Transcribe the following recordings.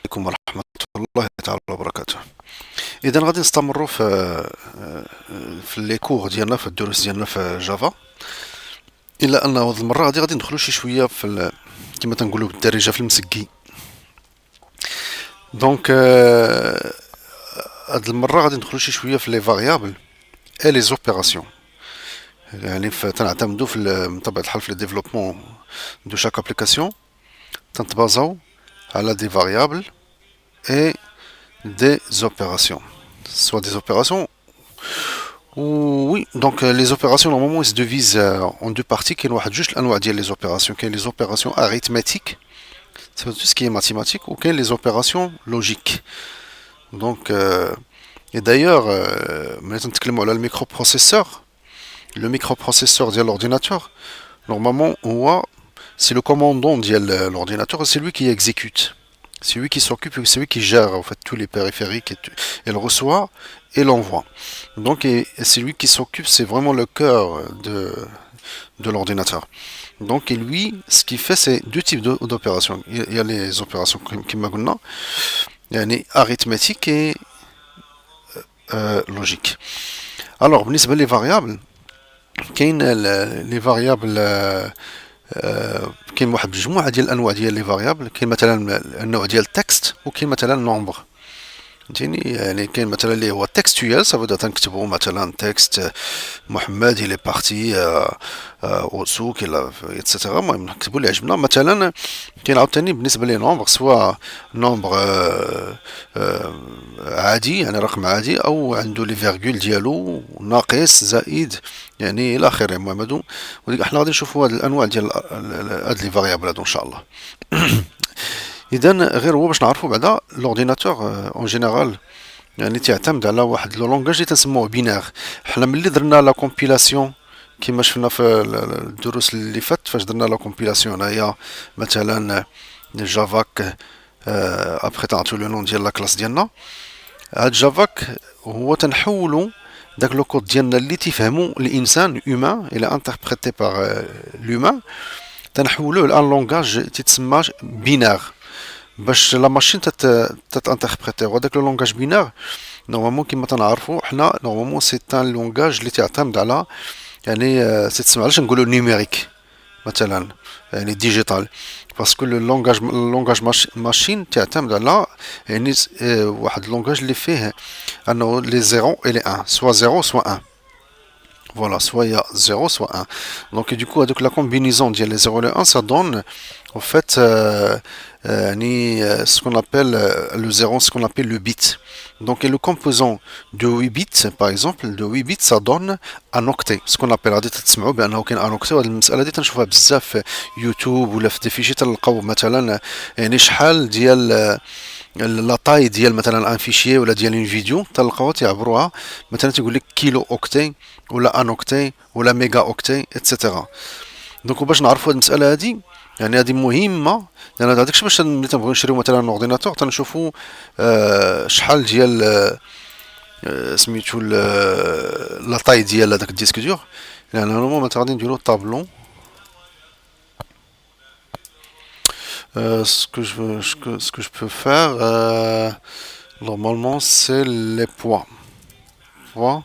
عليكم ورحمة الله تعالى وبركاته. إذا غادي نستمروا في لي كور ديالنا في الدروس ديالنا في جافا، إلا أن هذه المرة غادي ندخلوا شي شوية كما تنقولوا بالدارجة في المسكي. دونك هذه المرة غادي ندخلوا شي شوية في لي فاريابل اي لي زوبيراسيون. يعني تنعتمدوا من طبيعة الحال في لي ديفلوبمون دو شاك ابليكاسيون، تنتبازاو على دي فاريابل et des opérations. Soit des opérations. Oui, donc les opérations normalement ils se divisent en deux parties. Qui ont juste l'anouar dire les opérations. Qui les opérations arithmétiques, c'est tout ce qui est mathématique, ou qui les opérations logiques. Donc et d'ailleurs, maintenant le microprocesseur, le microprocesseur de l'ordinateur, normalement c'est le commandant de l'ordinateur, c'est lui qui exécute. C'est lui qui s'occupe, c'est lui qui gère en fait tous les périphériques et le reçoit et l'envoie. Donc c'est lui qui s'occupe, c'est vraiment le cœur de l'ordinateur. Donc et lui, ce qu'il fait, c'est deux types d'opérations. Il y a les opérations qui maintenant, il y a les arithmétiques et logiques. Alors, بالنسبة les variables, كاين les variables كاين واحد مجموعه ديال الانواع ديال لي فاريابل. كاين مثلا النوع ديال التكست، وكاين مثلا نومبر. فهمتيني؟ يعني كاين مثلا اللي هو تكستويال، صافي تنكتبوا مثلا تكست محمد الى بارتي او سوق الى اتسيتيرا، المهم نكتبوا اللي عجبنا. مثلا كاين عاوتاني بالنسبه لي نومبر، سواء نومبر عادي يعني رقم عادي، او عنده لي فيرغول ديالو ناقص زائد يعني الى اخره. المهم هادو حنا غادي نشوفوا هاد الانواع ديال هاد لي فاريابل هادو ان شاء الله. اذا غير هو باش نعرفوا بعدا لورديناتور اون جينيرال يعني تعتمد على واحد لو لونغاج اللي تنسموه بينار. حنا ملي درنا لا كومبيلاسيون كما شفنا في الدروس اللي فات، فاش درنا لا كومبيلاسيون هنايا مثلا جافاك ابخي تعطيو لو نون ديال لا كلاس ديالنا، هاد جافاك هو تنحولو داك لو كود ديالنا اللي تيفهمو الانسان هيومان الى انتربريتي بار لومان، تنحولوه لان لونغاج تيتسمى بينار باش لا ماشين تتانتربريتي. وهداك لو لونغاج بينار نورمالمون كيما تنعرفو حنا نورمالمون سي ان لونغاج اللي تعتمد على يعني تسمى علاش نقولو نيميريك مثلا يعني ديجيتال، باسكو اللونغاج ماشين تعتمد على يعني واحد اللونغاج اللي فيه انه لي زيرو اي لي ان، سوا زيرو سوا ان. Voilà, soit il y a 0, soit 1. Donc, du coup, avec la combinaison de les 0 et les 1, ça donne, en fait, ce qu'on appelle le 0, ce qu'on appelle le bit. Donc, et le composant de 8 bits, par exemple, de 8 bits, ça donne un octet. Ce qu'on appelle, غادي تسمعوا بأنه كاين un octet. وهذه المسألة دي تنشوفها بزاف في يوتيوب ولا في دي فيشي، تلقاو مثلا يعني شحال ديال لا طاي ديال مثلا ان فيشي ولا ديال اون فيديو، تلقاوها تيعبروها مثلا تيقول لك كيلو اوكتي ولا ان اوكتي ولا ميجا اوكتي اتسيتيرا. دونك باش نعرفوا هذه المساله هذه يعني هذه مهمه، لان هذاك الشيء باش ملي تنبغيو نشريو مثلا اورديناتور تنشوفوا شحال ديال سميتو لا طاي ديال هذاك الديسك دور. لان نورمالمون مثلا غادي نديرو طابلون. Ce que je peux faire, normalement, c'est les poids. Poids.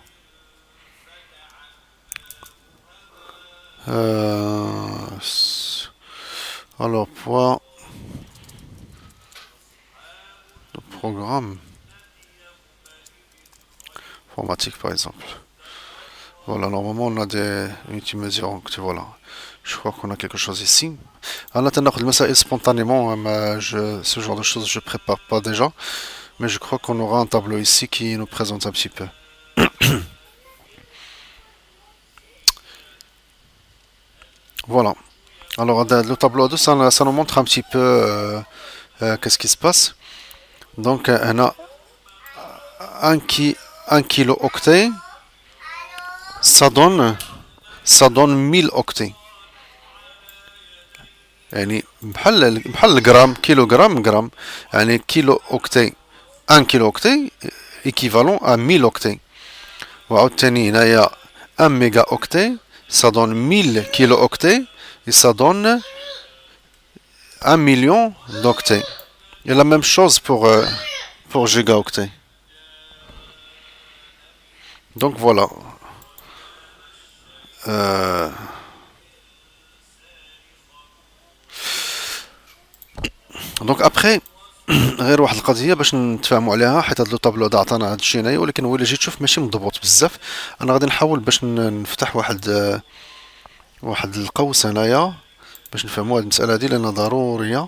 Alors, poids de programme informatique, par exemple. Voilà, normalement, on a des unités mesurantes. Voilà. Je crois qu'on a quelque chose ici. En attendant, le spontanément, ce genre de choses, je prépare pas déjà. Mais je crois qu'on aura un tableau ici qui nous présente un petit peu. Voilà. Alors, le tableau 2, ça nous montre un petit peu qu'est-ce qui se passe. Donc, on a un kilo octet, ça donne 1000 octets. يعني بحال الجرام، كيلو جرام يعني كيلو اوكتي، 1 كيلو اوكتي ايكيفالون ا 1000 اوكتي. وعاوتاني هنايا 1 ميجا اوكتي ça donne 1000 كيلو اوكتي et ça donne 1 million d'octets. Et la même chose pour gigaoctet. Donc voilà. Euh, دونك ابخي غير واحد القضيه باش نتفاهموا عليها، حيت هاد لو طابلو هذا عطانا هاد الشيء هنايا، ولكن هو اللي جيت تشوف ماشي مضبوط بزاف. انا غادي نحاول باش نفتح واحد القوس هنايا باش نفهموا هاد المساله هادي لانها ضروريه.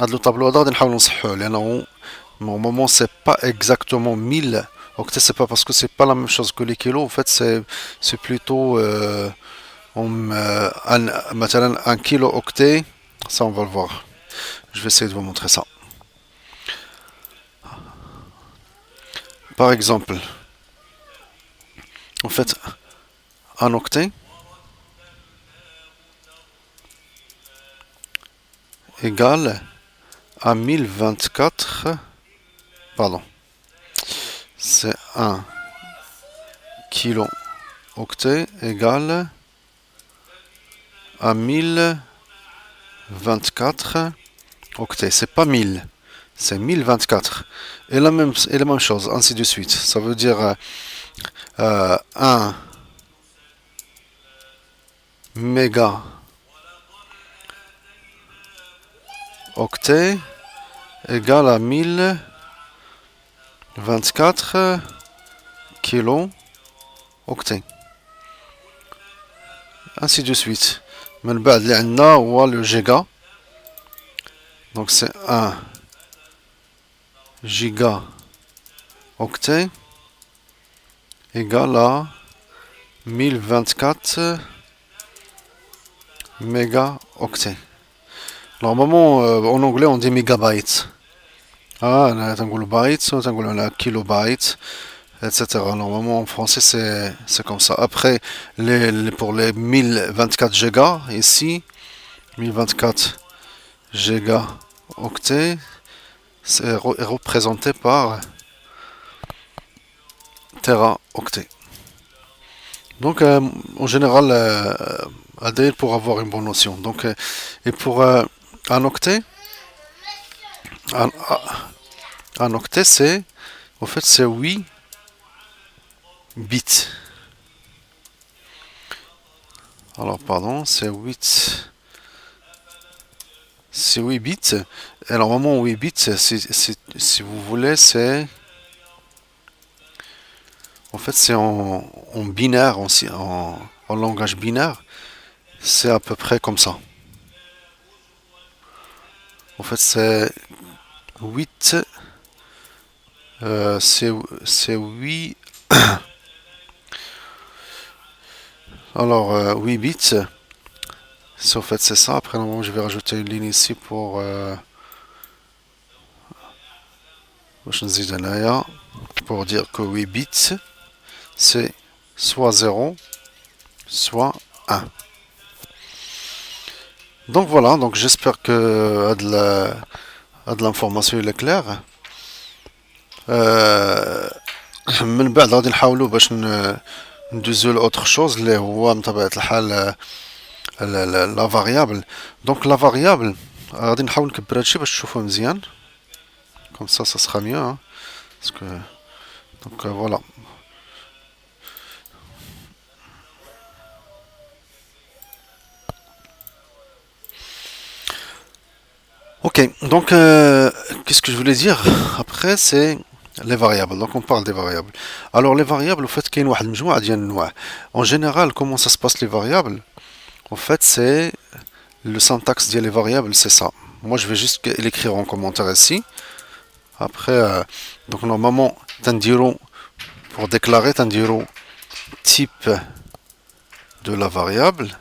هاد لو طابلو هذا غادي نحاول نصحوه لانه normalement c'est pas exactement 1000 octets, c'est pas parce que c'est pas la même chose que les kilos. En fait c'est plutôt مثلا un kilo octet, ça on va le voir. Je vais essayer de vous montrer ça. Par exemple, en fait, un octet égale à 1024, pardon, c'est un kilo octet égale à 1024 octets. C'est pas 1000, c'est 1024. Et la même chose, ainsi de suite. Ça veut dire 1 méga octet égale à 1024 kilo octets. Ainsi de suite. من بعد اللي عندنا هو le giga. Donc c'est 1 giga octet égale à 1024 mégaoctets. Normalement en anglais on dit mégabytes. Ah, تنقولوا bytes, تنقولوا kilobytes, etc. Normalement en français c'est comme ça. Après pour les 1024 gigas ici, 1024 gigaoctets c'est représenté par teraoctet. Donc en général pour avoir une bonne notion. Donc et pour un octet, un octet c'est en fait c'est 8 bits. Alors pardon, c'est 8 bits. Et normalement 8 bits, si vous voulez, c'est en fait c'est en binaire, en langage binaire, c'est à peu près comme ça. En fait c'est 8 c'est 8 alors 8 bits. En fait c'est ça. Après normalement je vais rajouter une ligne ici pour dire que 8 bits c'est soit 0 soit 1. Donc voilà, donc j'espère que de l'information est claire. من بعد غادي نحاولوا باش ندوزو لاوتر شوز اللي هو بطبيعة الحال لا فاريابل. دونك لا فاريابل غادي نحاول نكبر هادشي باش تشوفوه مزيان كوم سا سرا ميو باسكو دونك فوالا. Ok, donc qu'est-ce que je voulais dire après, c'est les variables. Donc on parle des variables. Alors les variables, au fait, qu'il y a une مجموعة ديال الأنواع. En général, comment ça se passe les variables? En fait, c'est le syntaxe des variables, c'est ça. Moi, je vais juste l'écrire en commentaire ici. Après, donc normalement, pour déclarer, type de la variable.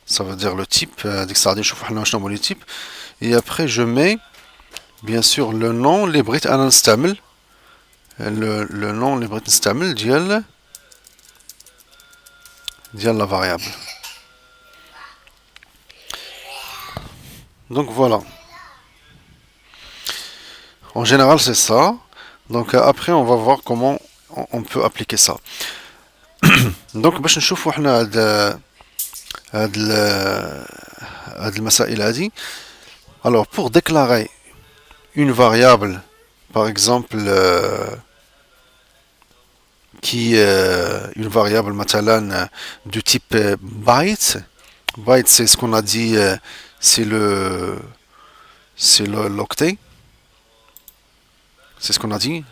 Ça veut dire le type. Le type. Et après, je mets, bien sûr, le nom, les brites à l'instamel. Le nom, les brites instamel, ديال la variable. Donc voilà. En général, c'est ça. Donc après, on va voir comment on peut appliquer ça. Donc, باش نشوفوا حنا هاد هاد المسائل هادي. Alors pour déclarer une variable par exemple une variable مثلا du type byte. Byte c'est ce qu'on a dit, c'est l'octet, c'est ce qu'on a dit.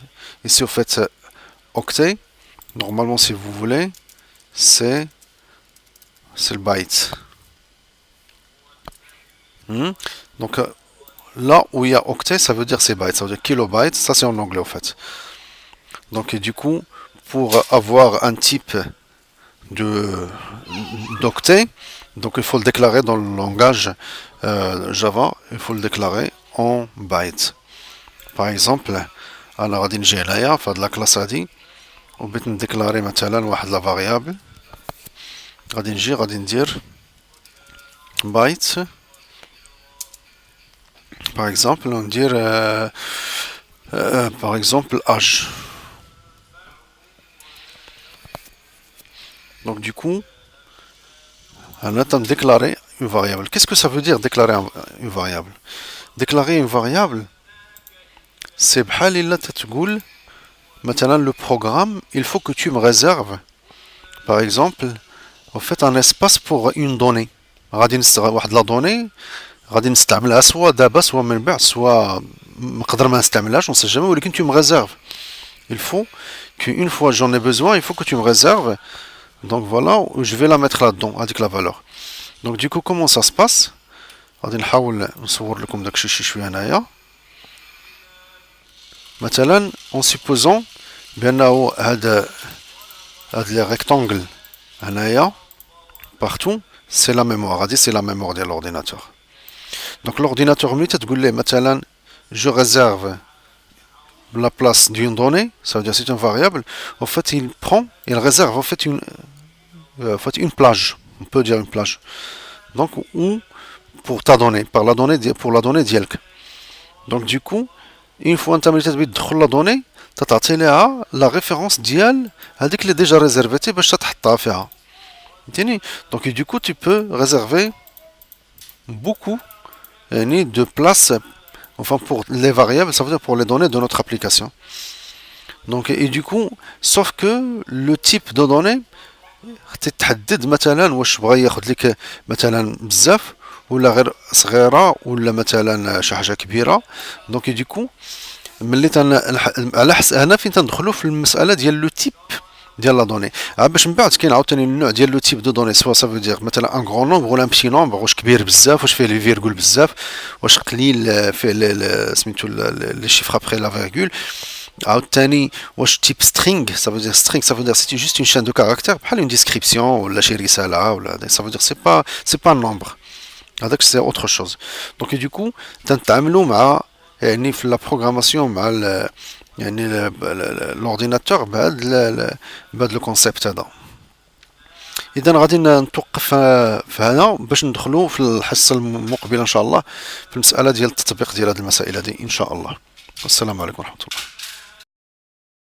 Ici au fait octet, normalement si vous voulez, c'est le byte. Donc là où il y a octet, ça veut dire c'est byte, ça veut dire kilobyte, ça c'est en anglais au fait. Donc et du coup, pour avoir un type de d'octet, donc il faut le déclarer dans le langage Java, il faut le déclarer en byte. Par exemple, انا غادي نجي هنايا في هاد لا كلاس هادي وبغيت نديكلاري مثلا واحد لا فاريابل، غادي ندير بايت par exemple ندير par exemple âge. Donc du coup on attend de déclarer une variable. Qu'est-ce que ça veut dire déclarer une variable? Déclarer une variable, c'est بحال إلا تتقول مثلا le programme, il faut que tu me réserves par exemple en fait un espace pour une donnée. غادي واحد لا دوني غادي نستعملها سوا دابا سوا من بعد سوا نقدر ما نستعملهاش on sait jamais, ولكن tu me réserves. Il faut qu'une fois j'en ai besoin, il faut que tu me réserves. Donc voilà, je vais la mettre là-dedans avec la valeur. Donc du coup comment ça se passe? غادي نحاول نصور لكم داكشي شي شويه هنايا. مثلا en supposant بانه هاد لي ريكتانجل هنايا partout c'est la mémoire. هادي c'est la mémoire ديال l'ordinateur. Donc l'ordinateur ملي تتقول ليه مثلا je réserve la place d'une donnée, ça veut dire c'est une variable, en fait il réserve en fait une plage, on peut dire une plage. Donc ou pour ta donnée, pour la donnée ديالك. Donc du coup une fois انت ملي تبغي تدخل لا دوني تعطي لها لا ريفيرونس ديال هذيك اللي ديجا ريزيرفيتي باش تحطها فيها. فهمتيني؟ Donc du coup tu peux réserver beaucoup de place, enfin pour les variables, ça veut dire pour les données de notre application. Donc et du coup sauf que le type de données تتحدد مثلا واش بغا ياخذ لك مثلا بزاف ولا غير صغيره ولا مثلا شي حاجه كبيره. دونك دي كو ملي على حسب هنا فين تندخلوا في المساله ديال لو تيب ديال لا دوني. باش من بعد كاين عاوتاني النوع ديال لو تيب دو دوني، سوا سافو دير مثلا ان غران نومبر ولا ان بتي نومبر، واش كبير بزاف، واش فيه لي فيرغول بزاف، واش قليل فيه سميتو لي شيفر ابخي لا فيرغول. عاوتاني واش تيب سترينغ، سافو دير سترينغ سافو دير سي جوست اون شين دو كاركتير بحال اون ديسكريبسيون ولا شي رساله ولا سافو دير سي با نومبر، هذاك سي اوتر شوز. دونك دو كو تنتعاملوا مع يعني في لا بروغراماسيون مع يعني لورديناتور بهذا الكونسيبت هذا. اذا غادي نتوقف في هنا باش ندخلوا في الحصه المقبله ان شاء الله في المساله ديال التطبيق ديال هذه المسائل هذه ان شاء الله. والسلام عليكم ورحمه الله.